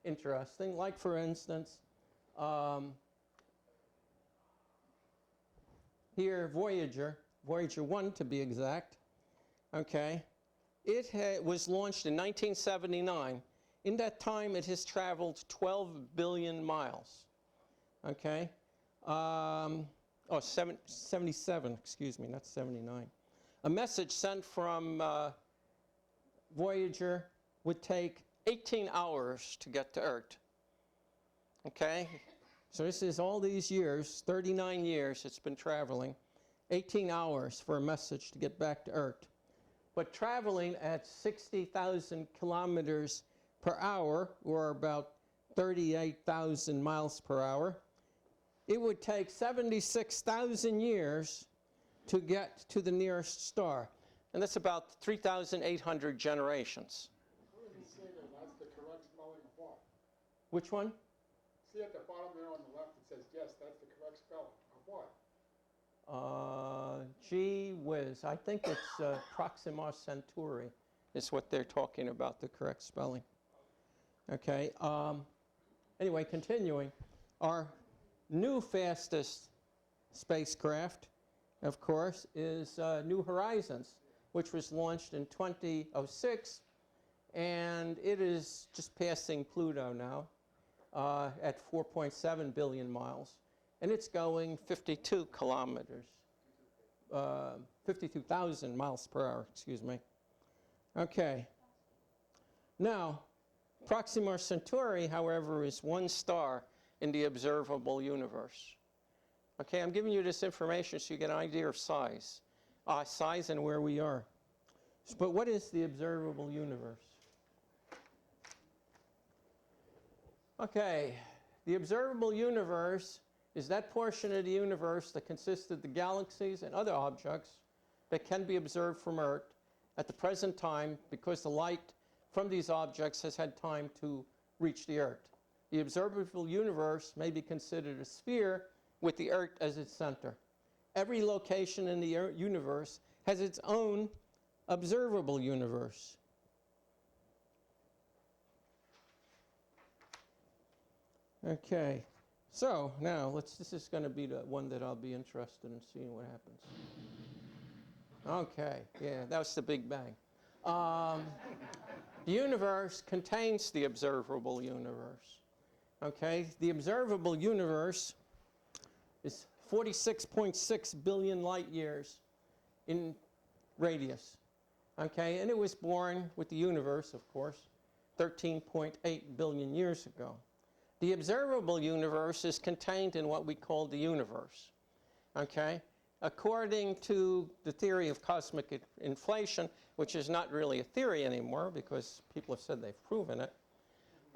interesting. Like, for instance, here, Voyager 1 to be exact, okay, it was launched in 1979. In that time, it has traveled 12 billion miles, okay? 77, excuse me, not 79. A message sent from Voyager would take 18 hours to get to Earth, okay? So this is all these years, 39 years it's been traveling, 18 hours for a message to get back to Earth. But traveling at 60,000 kilometers per hour, or about 38,000 miles per hour, it would take 76,000 years to get to the nearest star. And that's about 3,800 generations. How would you say that that's the correct spelling of what? Which one? See at the bottom there on the left, it says, yes, that's the correct spelling of what? Gee whiz. I think it's Proxima Centauri is what they're talking about, the correct spelling. Okay. Anyway, continuing. Our new fastest spacecraft, of course, is New Horizons, which was launched in 2006, and it is just passing Pluto now at 4.7 billion miles. And it's going 52 kilometers, 52,000 miles per hour, excuse me. Okay. Now, Proxima Centauri, however, is one star in the observable universe. Okay, I'm giving you this information so you get an idea of size. Size and where we are. But what is the observable universe? Okay, the observable universe is that portion of the universe that consists of the galaxies and other objects that can be observed from Earth at the present time because the light from these objects has had time to reach the Earth. The observable universe may be considered a sphere with the Earth as its center. Every location in the universe has its own observable universe. Okay. So now, this is going to be the one that I'll be interested in seeing what happens. Okay, yeah, that was the Big Bang. The universe contains the observable universe. Okay, the observable universe is 46.6 billion light years in radius. Okay, and it was born with the universe, of course, 13.8 billion years ago. The observable universe is contained in what we call the universe. Okay? According to the theory of cosmic inflation, which is not really a theory anymore because people have said they've proven it,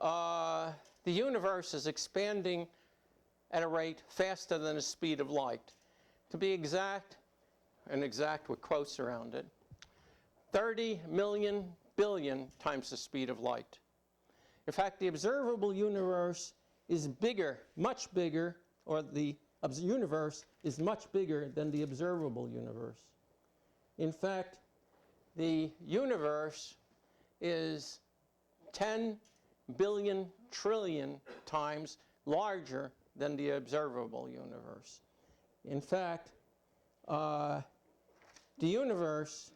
the universe is expanding at a rate faster than the speed of light. To be exact, and exact with quotes around it, 30 million billion times the speed of light. In fact, the observable universe is bigger, much bigger, or the universe is much bigger than the observable universe. In fact, the universe is 10 billion trillion times larger than the observable universe. In fact, the universe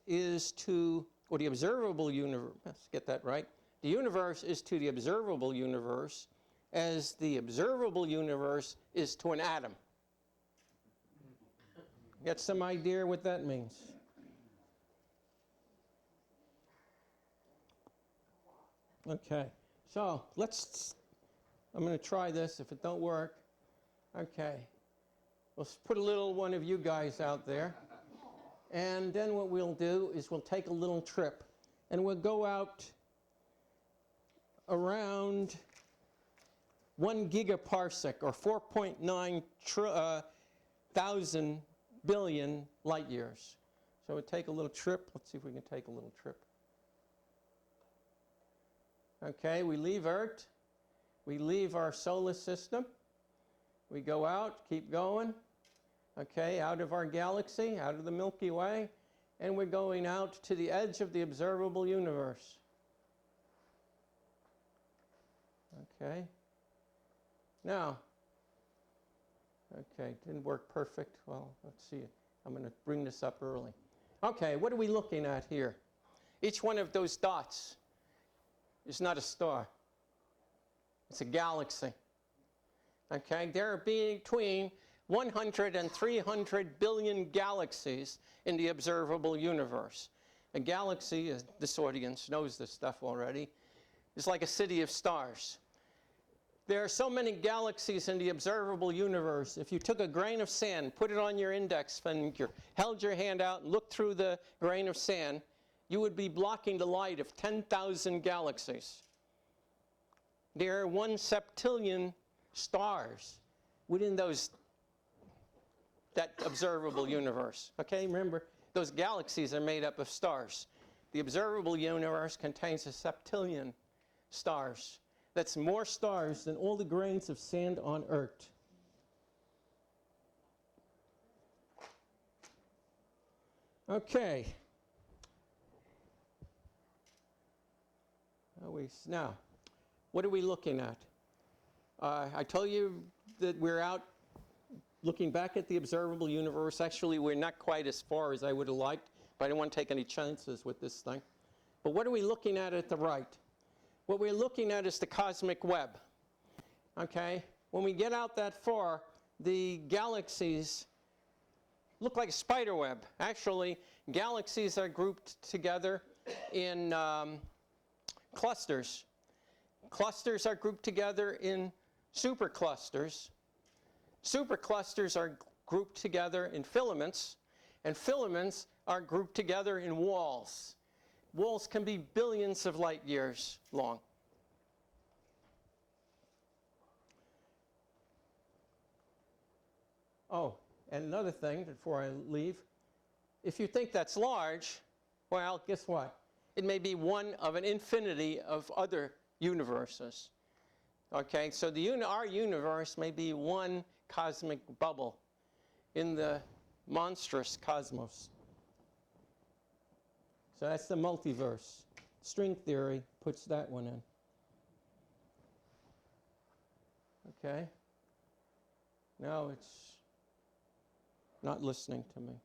is to, or the observable universe, let's get that right. The universe is to the observable universe as the observable universe is to an atom. Get some idea what that means? Okay, so I'm going to try this. If it don't work, okay. We'll put a little one of you guys out there. And then what we'll do is we'll take a little trip. And we'll go out around 1 gigaparsec, or 4.9 thousand billion light years. So we'll take a little trip. Let's see if we can take a little trip. Okay, we leave Earth. We leave our solar system. We go out, keep going. Okay, out of our galaxy, out of the Milky Way, and we're going out to the edge of the observable universe. Okay. Now, okay, didn't work perfect. Well, let's see. I'm going to bring this up early. Okay, what are we looking at here? Each one of those dots is not a star. It's a galaxy. Okay, there are between 100 and 300 billion galaxies in the observable universe. A galaxy, as this audience knows this stuff already, is like a city of stars. There are so many galaxies in the observable universe. If you took a grain of sand, put it on your index finger, held your hand out and looked through the grain of sand, you would be blocking the light of 10,000 galaxies. There are 1 septillion stars within that observable universe. Okay, remember, those galaxies are made up of stars. The observable universe contains a septillion stars. That's more stars than all the grains of sand on Earth. Okay. Now, what are we looking at? I told you that we're out looking back at the observable universe. Actually, we're not quite as far as I would have liked, but I didn't want to take any chances with this thing. But what are we looking at the right? What we're looking at is the cosmic web. Okay? When we get out that far, the galaxies look like a spider web. Actually, galaxies are grouped together in clusters. Clusters are grouped together in superclusters. Superclusters are grouped together in filaments, and filaments are grouped together in walls. Walls can be billions of light years long. Oh, and another thing before I leave, if you think that's large, well, guess what? It may be one of an infinity of other universes. Okay, so our universe may be one cosmic bubble in the monstrous cosmos. So that's the multiverse. String theory puts that one in. Okay? Now it's not listening to me.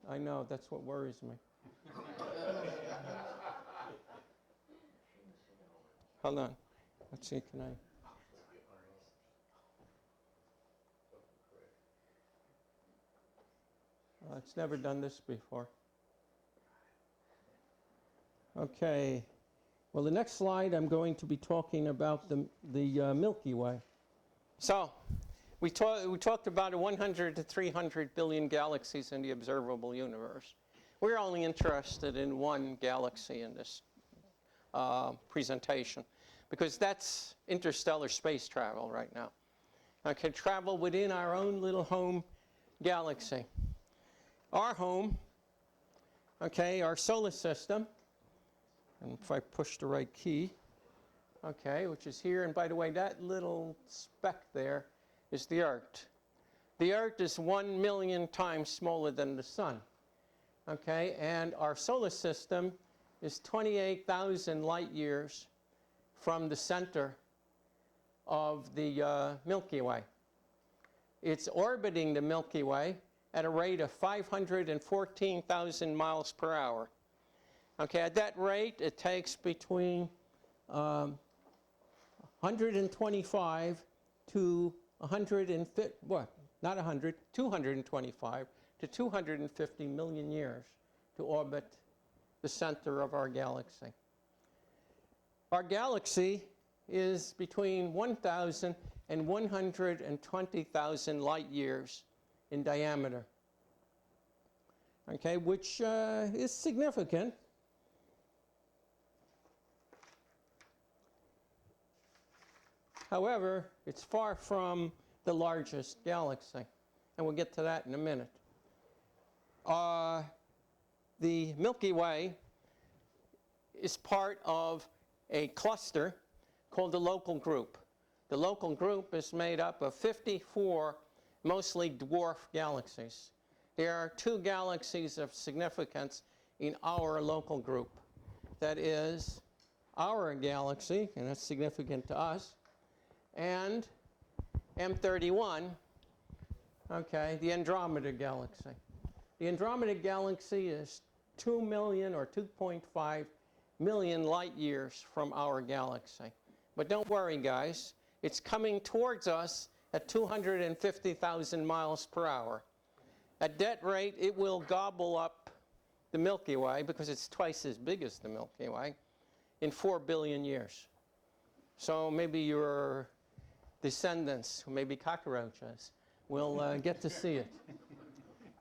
I know, that's what worries me. Hold on. Let's see, can I? It's never done this before. Okay. Well, the next slide, I'm going to be talking about the Milky Way. So, we talked about 100 to 300 billion galaxies in the observable universe. We're only interested in one galaxy in this presentation, because that's interstellar space travel right now. I can travel within our own little home galaxy. Our home, okay, our solar system, and if I push the right key, okay, which is here, and by the way, that little speck there is the Earth. The Earth is 1 million times smaller than the Sun, okay, and our solar system is 28,000 light years from the center of the Milky Way. It's orbiting the Milky Way at a rate of 514,000 miles per hour. Okay, at that rate, it takes between 125 to 150, what? Not 100, 225 to 250 million years to orbit the center of our galaxy. Our galaxy is between 1,000 and 120,000 light years in diameter. Okay, which is significant. However, it's far from the largest galaxy, and we'll get to that in a minute. The Milky Way is part of a cluster called the local group. The local group is made up of 54 mostly dwarf galaxies. there are two galaxies of significance in our local group. That is our galaxy, and that's significant to us, and M31, okay, the Andromeda galaxy. The Andromeda galaxy is 2 million or 2.5 million light years from our galaxy. But don't worry, guys. It's coming towards us at 250,000 miles per hour. At that rate, it will gobble up the Milky Way, because it's twice as big as the Milky Way, in 4 billion years. So maybe your descendants, maybe cockroaches, will get to see it.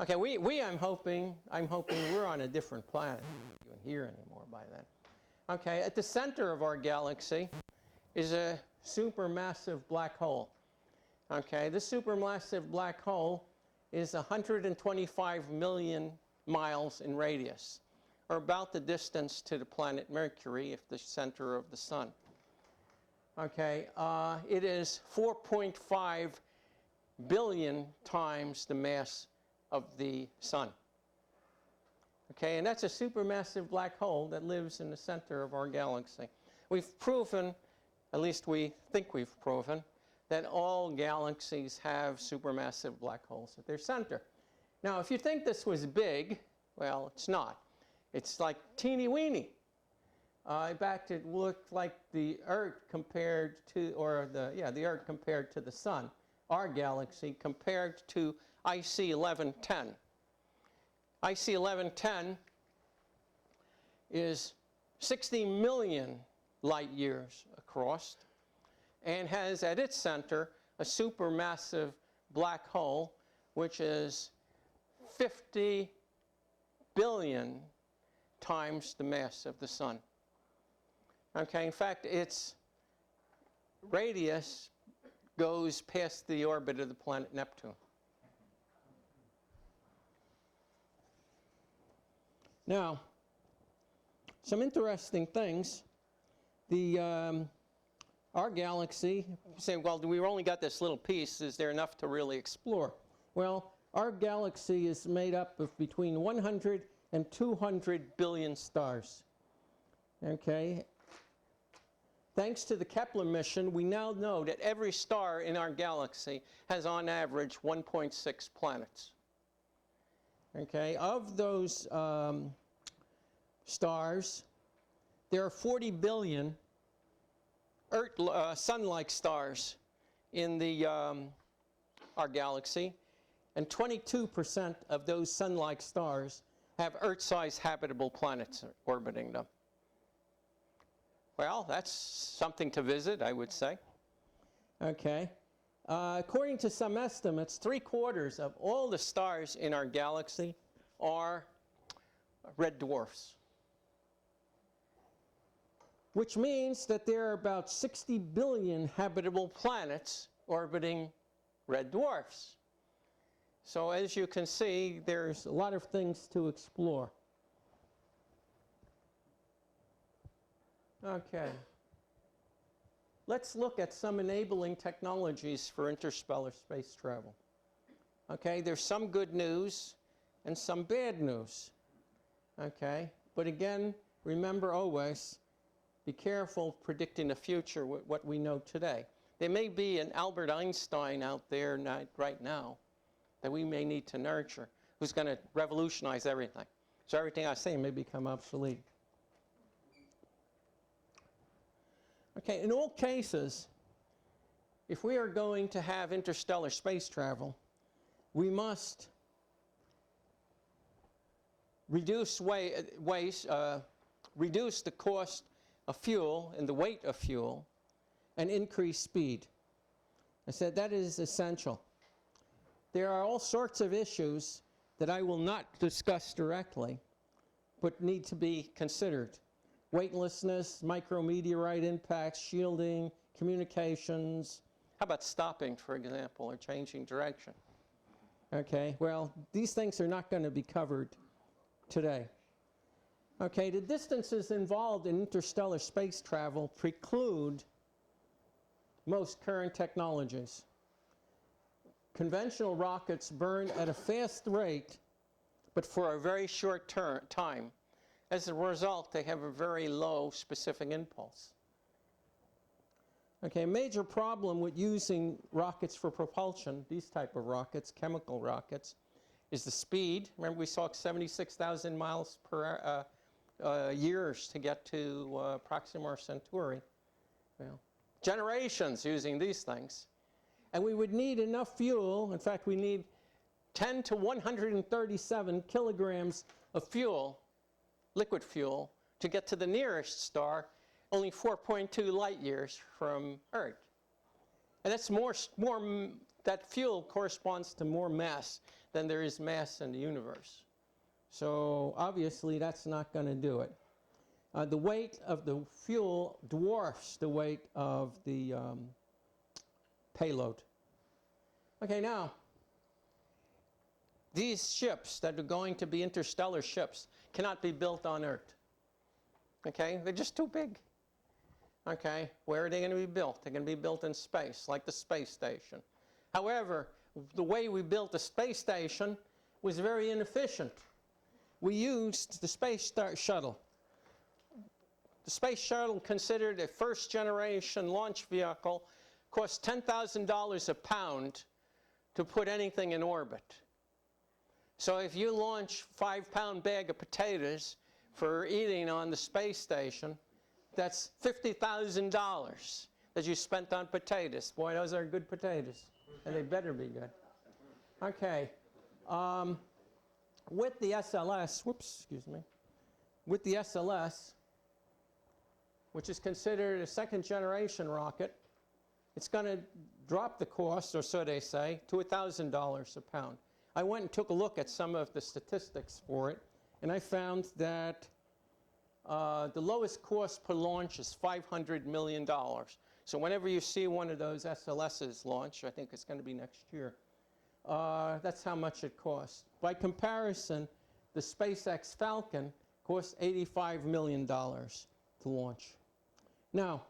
Okay, I'm hoping we're on a different planet. We don't hear anymore by then. Okay, at the center of our galaxy is a supermassive black hole. Okay, this supermassive black hole is 125 million miles in radius, or about the distance to the planet Mercury if the center of the sun. Okay, it is 4.5 billion times the mass of the sun. Okay, and that's a supermassive black hole that lives in the center of our galaxy. We've proven, at least we think we've proven, that all galaxies have supermassive black holes at their center. Now, if you think this was big, well, it's not. It's like teeny-weeny. In fact, it looked like the Earth compared to, the Earth compared to the Sun, our galaxy compared to IC 1110. IC 1110 is 60 million light years across and has at its center a supermassive black hole, which is 50 billion times the mass of the sun. Okay, in fact, its radius goes past the orbit of the planet Neptune. Now, some interesting things. Our galaxy, you say, well, we've only got this little piece. Is there enough to really explore? Well, our galaxy is made up of between 100 and 200 billion stars. Okay? Thanks to the Kepler mission, we now know that every star in our galaxy has, on average, 1.6 planets. Okay? Of those stars, there are 40 billion sun-like stars in our galaxy, and 22% of those sun-like stars have Earth-sized habitable planets orbiting them. Well, that's something to visit, I would say. Okay. According to some estimates, 3/4 of all the stars in our galaxy are red dwarfs, which means that there are about 60 billion habitable planets orbiting red dwarfs. So as you can see, there's a lot of things to explore. Okay. Let's look at some enabling technologies for interstellar space travel. Okay, there's some good news and some bad news. Okay, but again, remember always, be careful predicting the future with what we know today. There may be an Albert Einstein out there right now that we may need to nurture, who's going to revolutionize everything. So everything I say may become obsolete. Okay, in all cases, if we are going to have interstellar space travel, we must reduce reduce the cost of fuel and the weight of fuel, and increase speed. I said that is essential. There are all sorts of issues that I will not discuss directly, but need to be considered. Weightlessness, micrometeorite impacts, shielding, communications. How about stopping, for example, or changing direction? Okay, well, these things are not going to be covered today. Okay, the distances involved in interstellar space travel preclude most current technologies. conventional rockets burn at a fast rate, but for a very short time. As a result, they have a very low specific impulse. Okay, a major problem with using rockets for propulsion, these type of rockets, chemical rockets, is the speed. Remember, we saw 76,000 miles per years to get to Proxima Centauri. Well, generations using these things. And we would need enough fuel. In fact, we need 10 to 137 kilograms of fuel, liquid fuel, to get to the nearest star, only 4.2 light years from Earth. And that's that fuel corresponds to more mass than there is mass in the universe. So obviously that's not going to do it. The weight of the fuel dwarfs the weight of the payload. Okay, now, these ships that are going to be interstellar ships cannot be built on Earth. Okay, they're just too big. Okay, where are they going to be built? They're going to be built in space, like the space station. However, the way we built the space station was very inefficient. We used the space shuttle. The space shuttle, considered a first-generation launch vehicle, cost $10,000 a pound to put anything in orbit. So if you launch a 5-pound bag of potatoes for eating on the space station, that's $50,000 that you spent on potatoes. Boy, those are good potatoes, and they better be good. Okay. With the SLS, with the SLS, which is considered a second-generation rocket, it's going to drop the cost, or so they say, to $1,000 a pound. I went and took a look at some of the statistics for it, and I found that the lowest cost per launch is $500 million. So whenever you see one of those SLSs launch, I think it's going to be next year, that's how much it costs. By comparison, the SpaceX Falcon costs $85 million to launch. Now,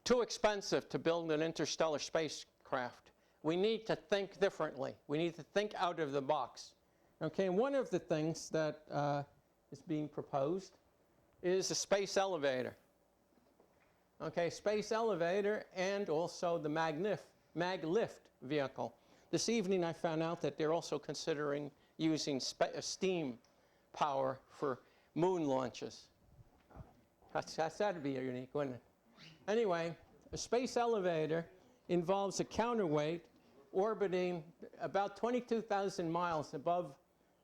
too expensive to build an interstellar spacecraft. We need to think differently. We need to think out of the box. Okay, and one of the things that is being proposed is a space elevator. Okay, space elevator and also the mag-lift vehicle. This evening I found out that they're also considering using steam power for moon launches. That'd be unique, wouldn't it? Anyway, a space elevator involves a counterweight orbiting about 22,000 miles above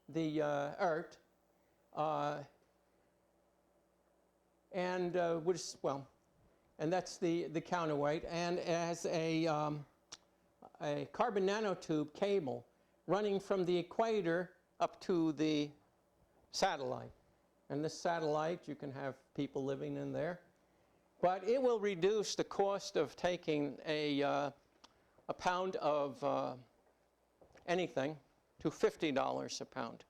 the Earth, and that's the counterweight, and it has a carbon nanotube cable running from the equator up to the satellite. And this satellite, you can have people living in there. But it will reduce the cost of taking a pound of anything to $50 a pound.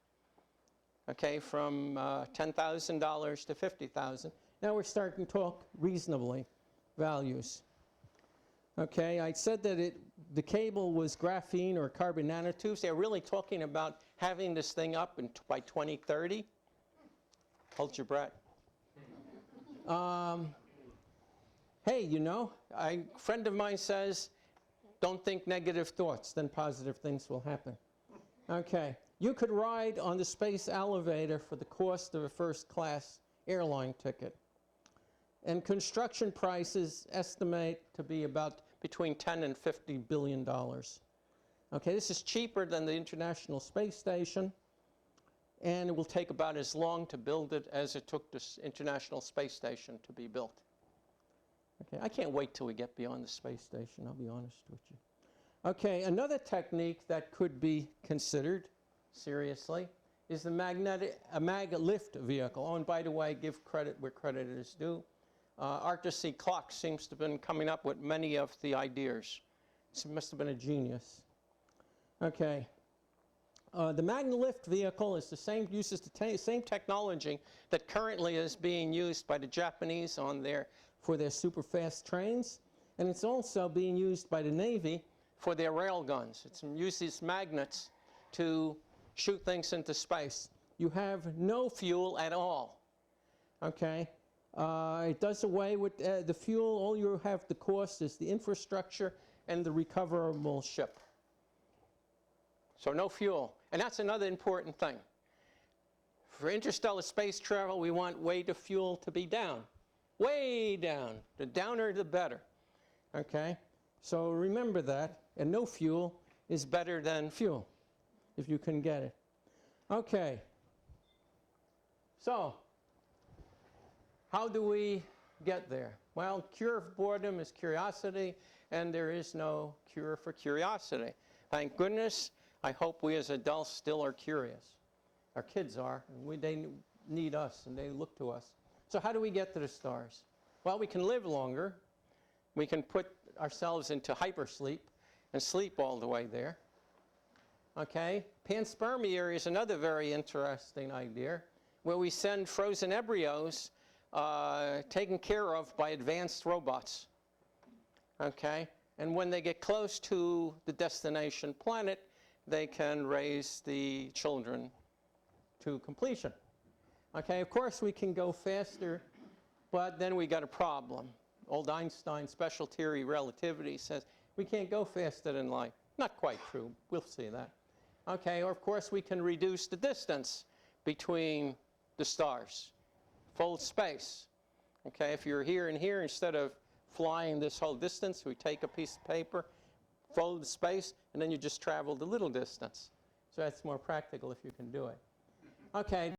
Okay, from $10,000 to $50,000. Now we're starting to talk reasonably values. Okay, I said that the cable was graphene or carbon nanotubes. They're really talking about having this thing up by 2030. Hold your breath. Hey, you know, a friend of mine says, don't think negative thoughts, then positive things will happen. Okay, you could ride on the space elevator for the cost of a first-class airline ticket. And construction prices estimate to be about between $10 and $50 billion. Okay, this is cheaper than the International Space Station, and it will take about as long to build it as it took the International Space Station to be built. Okay, I can't wait till we get beyond the space station, I'll be honest with you. Okay, another technique that could be considered seriously is the mag-lift vehicle. Oh, and by the way, give credit where credit is due. Arthur C. Clarke seems to have been coming up with many of the ideas. He must have been a genius. Okay. The mag-lift vehicle is uses the same technology that currently is being used by the Japanese for their super fast trains, and it's also being used by the Navy for their rail guns. It uses magnets to shoot things into space. You have no fuel at all, okay? It does away with the fuel. All you have the cost is the infrastructure and the recoverable ship. So no fuel. And that's another important thing. For interstellar space travel, we want weight of fuel to be down. Way down. The downer, the better. Okay? So remember that. And no fuel is better than fuel, if you can get it. Okay. So, how do we get there? Well, cure of boredom is curiosity, and there is no cure for curiosity. Thank goodness. I hope we as adults still are curious. Our kids are, and they need us, and they look to us. So how do we get to the stars? Well, we can live longer. We can put ourselves into hypersleep and sleep all the way there. Okay? Panspermia is another very interesting idea, where we send frozen embryos taken care of by advanced robots. Okay? And when they get close to the destination planet, they can raise the children to completion. Okay, of course we can go faster, but then we got a problem. Old Einstein's special theory relativity says we can't go faster than light. Not quite true. We'll see that. Okay, or of course we can reduce the distance between the stars. Fold space. Okay, if you're here and here, instead of flying this whole distance, we take a piece of paper, fold the space, and then you just travel the little distance. So that's more practical if you can do it. Okay,